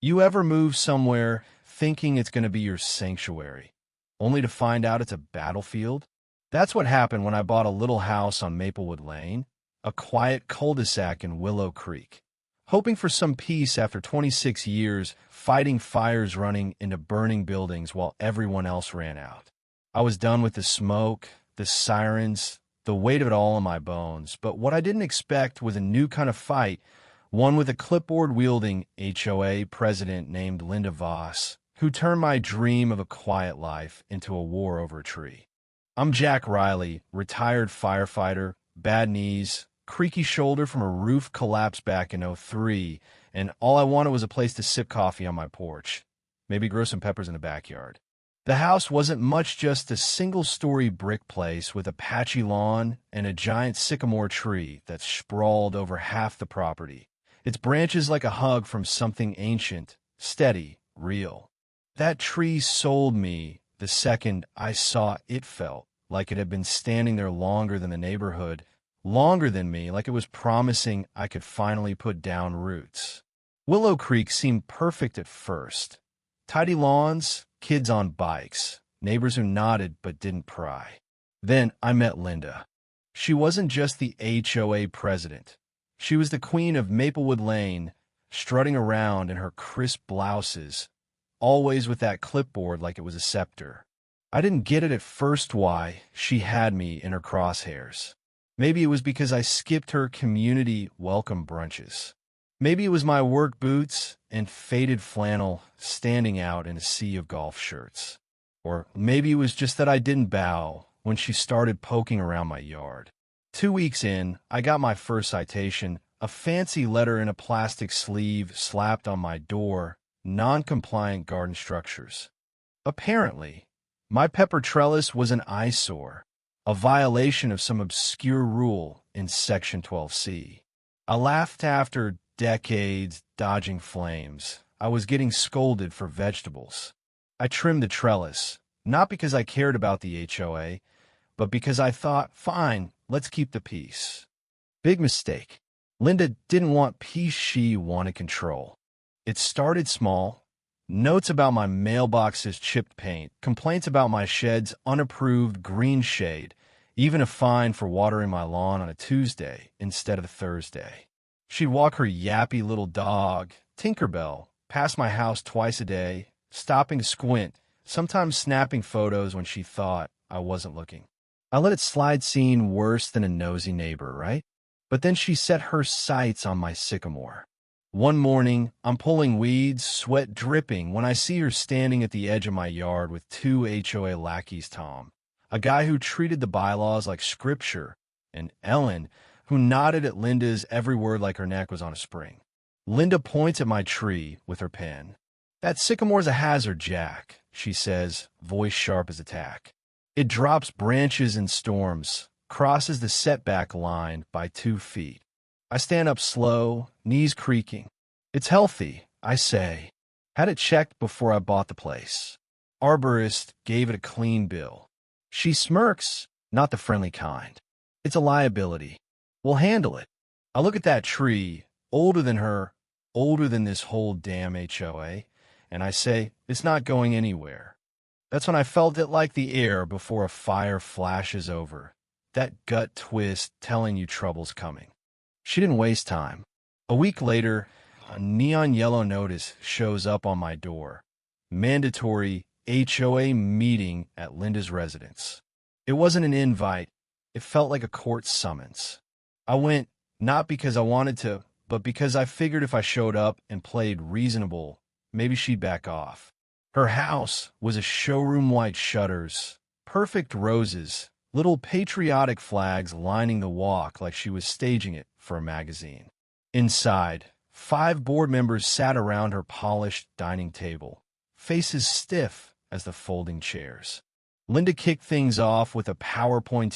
You ever move somewhere thinking it's going to be your sanctuary, only to find out it's a battlefield? That's what happened when I bought a little house on Maplewood Lane, a quiet cul-de-sac in Willow Creek. Hoping for some peace after 26 years fighting fires running into burning buildings while everyone else ran out. I was done with the smoke, the sirens, the weight of it all in my bones, but what I didn't expect was a new kind of fight, one with a clipboard-wielding HOA president named Linda Voss, who turned my dream of a quiet life into a war over a tree. I'm Jack Riley, retired firefighter, bad knees, creaky shoulder from a roof collapse back in '03, and all I wanted was a place to sip coffee on my porch, maybe grow some peppers in the backyard. The house wasn't much, just a single-story brick place with a patchy lawn and a giant sycamore tree that sprawled over half the property, its branches like a hug from something ancient, steady, real. That tree sold me the second I saw it. Felt like it had been standing there longer than the neighborhood, longer than me, like it was promising I could finally put down roots. Willow Creek seemed perfect at first. Tidy lawns, kids on bikes, neighbors who nodded but didn't pry. Then I met Linda. She wasn't just the HOA president. She was the queen of Maplewood Lane, strutting around in her crisp blouses, always with that clipboard like it was a scepter. I didn't get it at first why she had me in her crosshairs. Maybe it was because I skipped her community welcome brunches. Maybe it was my work boots and faded flannel standing out in a sea of golf shirts. Or maybe it was just that I didn't bow when she started poking around my yard. 2 weeks in, I got my first citation, a fancy letter in a plastic sleeve slapped on my door, non-compliant garden structures. Apparently, my pepper trellis was an eyesore, a violation of some obscure rule in Section 12C. I laughed. After decades dodging flames, I was getting scolded for vegetables. I trimmed the trellis, not because I cared about the HOA, but because I thought, fine, let's keep the peace. Big mistake. Linda didn't want peace, she wanted control. It started small. Notes about my mailbox's chipped paint, complaints about my shed's unapproved green shade, even a fine for watering my lawn on a Tuesday instead of a Thursday. She'd walk her yappy little dog, Tinkerbell, past my house twice a day, stopping to squint, sometimes snapping photos when she thought I wasn't looking. I let it slide, seeing worse than a nosy neighbor, right? But then she set her sights on my sycamore. One morning, I'm pulling weeds, sweat dripping, when I see her standing at the edge of my yard with 2 HOA lackeys, Tom, a guy who treated the bylaws like scripture, and Ellen, who nodded at Linda's every word like her neck was on a spring. Linda points at my tree with her pen. "That sycamore's a hazard, Jack," she says, voice sharp as a tack. "It drops branches in storms, crosses the setback line by 2 feet. I stand up slow, knees creaking. "It's healthy," I say. "Had it checked before I bought the place. Arborist gave it a clean bill." She smirks, not the friendly kind. "It's a liability. We'll handle it." I look at that tree, older than her, older than this whole damn HOA, and I say, "It's not going anywhere." That's when I felt it like the air before a fire flashes over. That gut twist telling you trouble's coming. She didn't waste time. A week later, a neon yellow notice shows up on my door. Mandatory HOA meeting at Linda's residence. It wasn't an invite. It felt like a court summons. I went, not because I wanted to, but because I figured if I showed up and played reasonable, maybe she'd back off. Her house was a showroom, white shutters, perfect roses, little patriotic flags lining the walk like she was staging it for a magazine. Inside, 5 board members sat around her polished dining table, faces stiff as the folding chairs. Linda kicked things off with a PowerPoint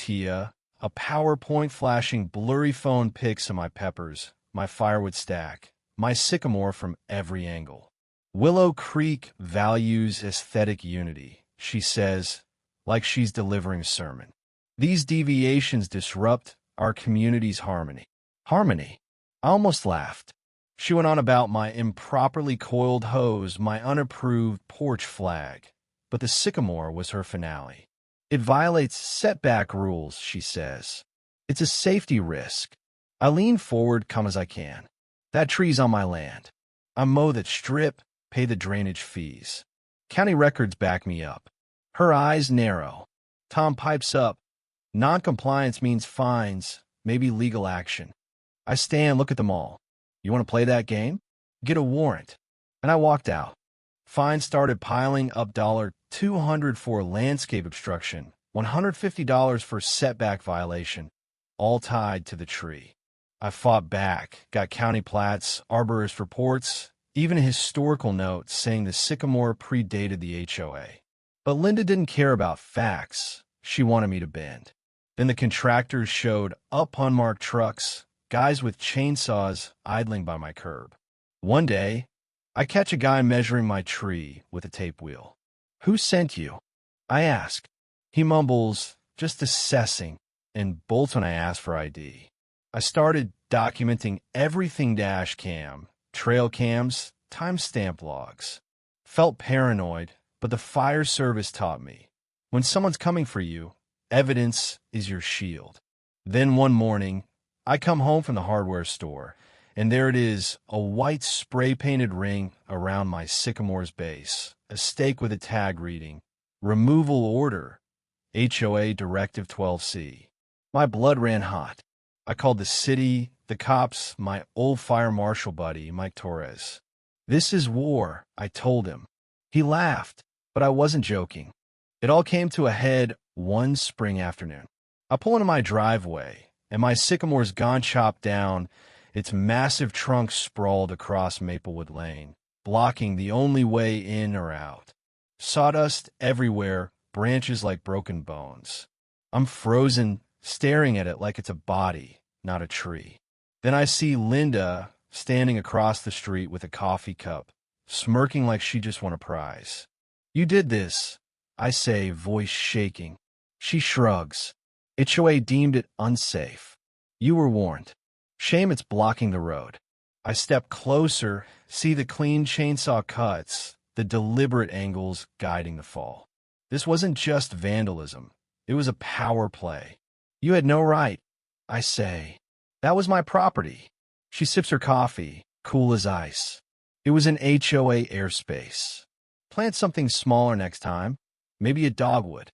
flashing blurry phone pics of my peppers, my firewood stack, my sycamore from every angle. "Willow Creek values aesthetic unity," she says, like she's delivering a sermon. "These deviations disrupt our community's harmony." Harmony. I almost laughed. She went on about my improperly coiled hose, my unapproved porch flag. But the sycamore was her finale. It violates setback rules, she says. It's a safety risk. I lean forward, come as I can. That tree's on my land. I mow that strip, pay the drainage fees. County records back me up. Her eyes narrow. Tom pipes up. Non-compliance means fines, maybe legal action. I stand, look at them all. You want to play that game? Get a warrant. And I walked out. Fines started piling up. $200 for landscape obstruction, $150 for setback violation, all tied to the tree. I fought back, got county plats, arborist reports, even a historical note saying the sycamore predated the HOA. But Linda didn't care about facts. She wanted me to bend. Then the contractors showed up, unmarked trucks, guys with chainsaws idling by my curb. One day, I catch a guy measuring my tree with a tape wheel. Who sent you? I ask. He mumbles, just assessing, and bolts when I ask for ID. I started documenting everything: dash cam, trail cams, timestamp logs. Felt paranoid, but the fire service taught me. When someone's coming for you, evidence is your shield. Then one morning, I come home from the hardware store, and there it is, a white spray-painted ring around my sycamore's base, a stake with a tag reading, Removal Order, HOA Directive 12C. My blood ran hot. I called the city, the cops, my old fire marshal buddy, Mike Torres. This is war, I told him. He laughed, but I wasn't joking. It all came to a head one spring afternoon. I pull into my driveway, and my sycamore's gone chopped down, its massive trunk sprawled across Maplewood Lane, blocking the only way in or out. Sawdust everywhere, branches like broken bones. I'm frozen, staring at it like it's a body, not a tree. Then I see Linda standing across the street with a coffee cup, smirking like she just won a prize. You did this, I say, voice shaking. She shrugs. HOA deemed it unsafe. You were warned. Shame it's blocking the road. I step closer, see the clean chainsaw cuts, the deliberate angles guiding the fall. This wasn't just vandalism. It was a power play. You had no right, I say. That was my property. She sips her coffee, cool as ice. It was an HOA airspace. Plant something smaller next time. Maybe a dogwood.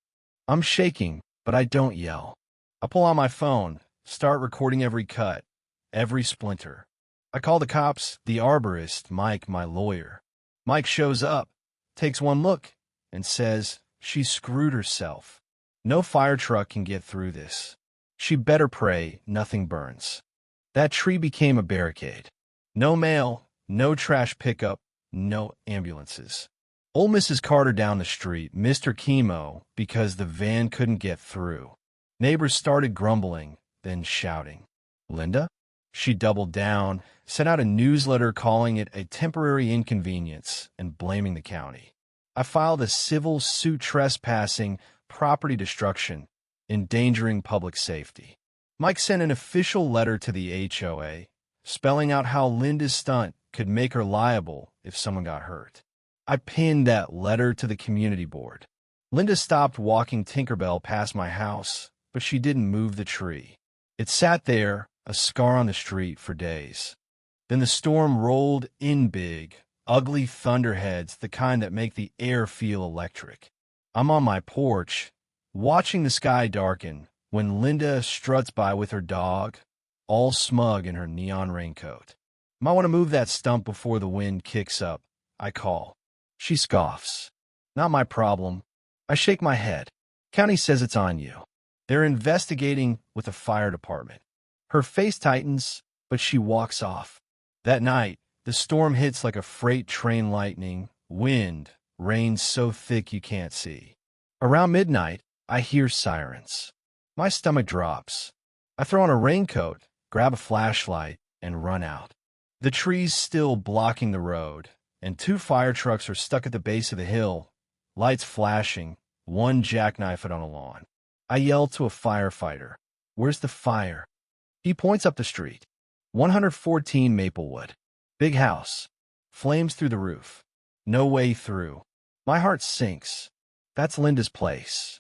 I'm shaking, but I don't yell. I pull out my phone, start recording every cut, every splinter. I call the cops, the arborist, Mike, my lawyer. Mike shows up, takes one look, and says she screwed herself. No fire truck can get through this. She better pray nothing burns. That tree became a barricade. No mail, no trash pickup, no ambulances. Old Mrs. Carter down the street missed her chemo because the van couldn't get through. Neighbors started grumbling, then shouting. Linda? She doubled down, sent out a newsletter calling it a temporary inconvenience and blaming the county. I filed a civil suit trespassing, property destruction, endangering public safety. Mike sent an official letter to the HOA, spelling out how Linda's stunt could make her liable if someone got hurt. I pinned that letter to the community board. Linda stopped walking Tinkerbell past my house, but she didn't move the tree. It sat there, a scar on the street, for days. Then the storm rolled in big, ugly thunderheads, the kind that make the air feel electric. I'm on my porch, watching the sky darken, when Linda struts by with her dog, all smug in her neon raincoat. Might want to move that stump before the wind kicks up, I call. She scoffs. Not my problem. I shake my head. County says it's on you. They're investigating with the fire department. Her face tightens, but she walks off. That night, the storm hits like a freight train, lightning, wind, rain so thick you can't see. Around midnight, I hear sirens. My stomach drops. I throw on a raincoat, grab a flashlight, and run out. The tree's still blocking the road, and 2 fire trucks are stuck at the base of the hill, lights flashing, one jackknifed on a lawn. I yell to a firefighter, "Where's the fire?" He points up the street. 114 Maplewood. Big house. Flames through the roof. No way through. My heart sinks. That's Linda's place.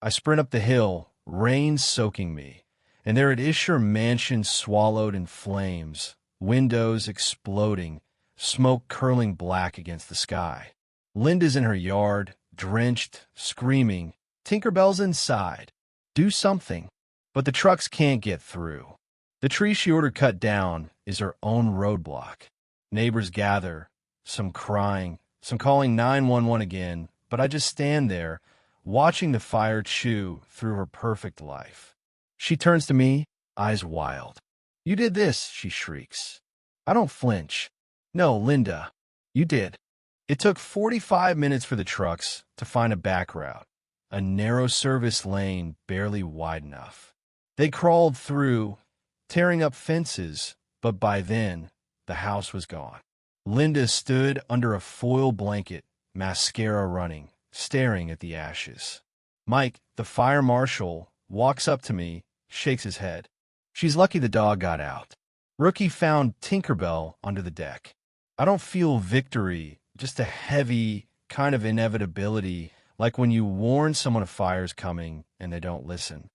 I sprint up the hill, rain soaking me, and there it is, her mansion swallowed in flames, windows exploding, smoke curling black against the sky. Linda's in her yard, drenched, screaming. Tinkerbell's inside. Do something. But the trucks can't get through. The tree she ordered cut down is her own roadblock. Neighbors gather, some crying, some calling 911 again, but I just stand there, watching the fire chew through her perfect life. She turns to me, eyes wild. You did this, she shrieks. I don't flinch. No, Linda, you did. It took 45 minutes for the trucks to find a back route, a narrow service lane barely wide enough. They crawled through, tearing up fences, but by then, the house was gone. Linda stood under a foil blanket, mascara running, staring at the ashes. Mike, the fire marshal, walks up to me, shakes his head. She's lucky the dog got out. Rookie found Tinkerbell under the deck. I don't feel victory, just a heavy kind of inevitability, like when you warn someone a fire's coming and they don't listen.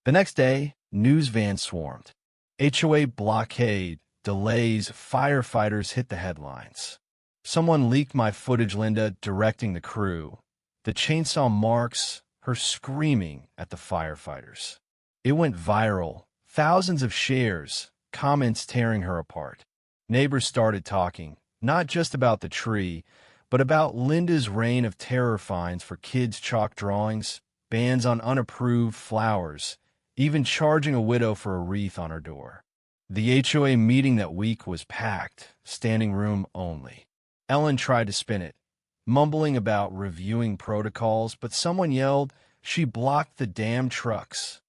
The next day, news vans swarmed. HOA blockade, delays, firefighters hit the headlines. Someone leaked my footage, Linda directing the crew. The chainsaw marks, her screaming at the firefighters. It went viral, thousands of shares, comments tearing her apart. Neighbors started talking, not just about the tree, but about Linda's reign of terror fines for kids' chalk drawings, bans on unapproved flowers, even charging a widow for a wreath on her door. The HOA meeting that week was packed, standing room only. Ellen tried to spin it, mumbling about reviewing protocols, but someone yelled, "She blocked the damn trucks."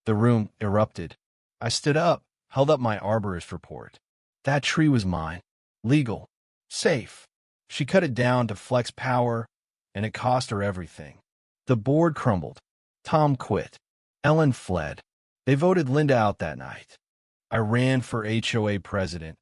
The room erupted. I stood up, held up my arborist report. That tree was mine. Legal. Safe. She cut it down to flex power, and it cost her everything. The board crumbled. Tom quit. Ellen fled. They voted Linda out that night. I ran for HOA president,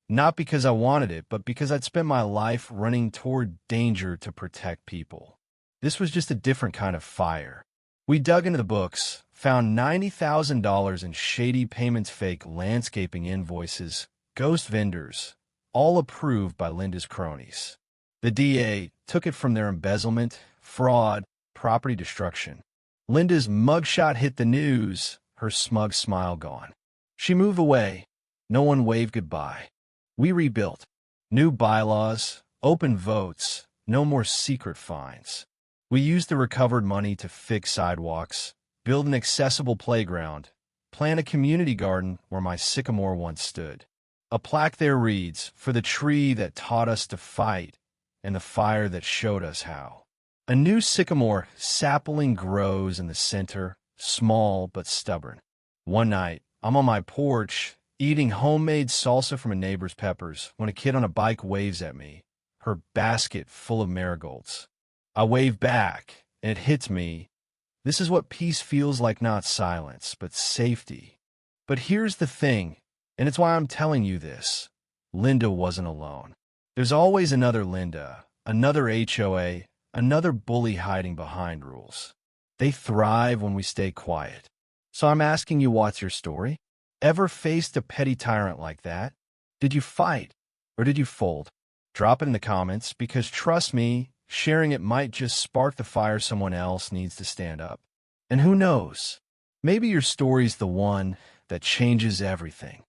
not because I wanted it, but because I'd spent my life running toward danger to protect people. This was just a different kind of fire. We dug into the books, found $90,000 in shady payments, fake landscaping invoices, ghost vendors, all approved by Linda's cronies. The DA took it from their embezzlement, fraud, property destruction. Linda's mugshot hit the news, her smug smile gone. She moved away. No one waved goodbye. We rebuilt. New bylaws, open votes, no more secret fines. We used the recovered money to fix sidewalks, build an accessible playground, plant a community garden where my sycamore once stood. A plaque there reads, "For the tree that taught us to fight and the fire that showed us how." A new sycamore sapling grows in the center, small but stubborn. One night, I'm on my porch, eating homemade salsa from a neighbor's peppers, when a kid on a bike waves at me, her basket full of marigolds. I wave back, and it hits me. This is what peace feels like, not silence, but safety. But here's the thing, and it's why I'm telling you this. Linda wasn't alone. There's always another Linda, another HOA, another bully hiding behind rules. They thrive when we stay quiet. So I'm asking you, what's your story? Ever faced a petty tyrant like that? Did you fight, or did you fold? Drop it in the comments, because trust me, sharing it might just spark the fire someone else needs to stand up. And who knows? Maybe your story's the one that changes everything.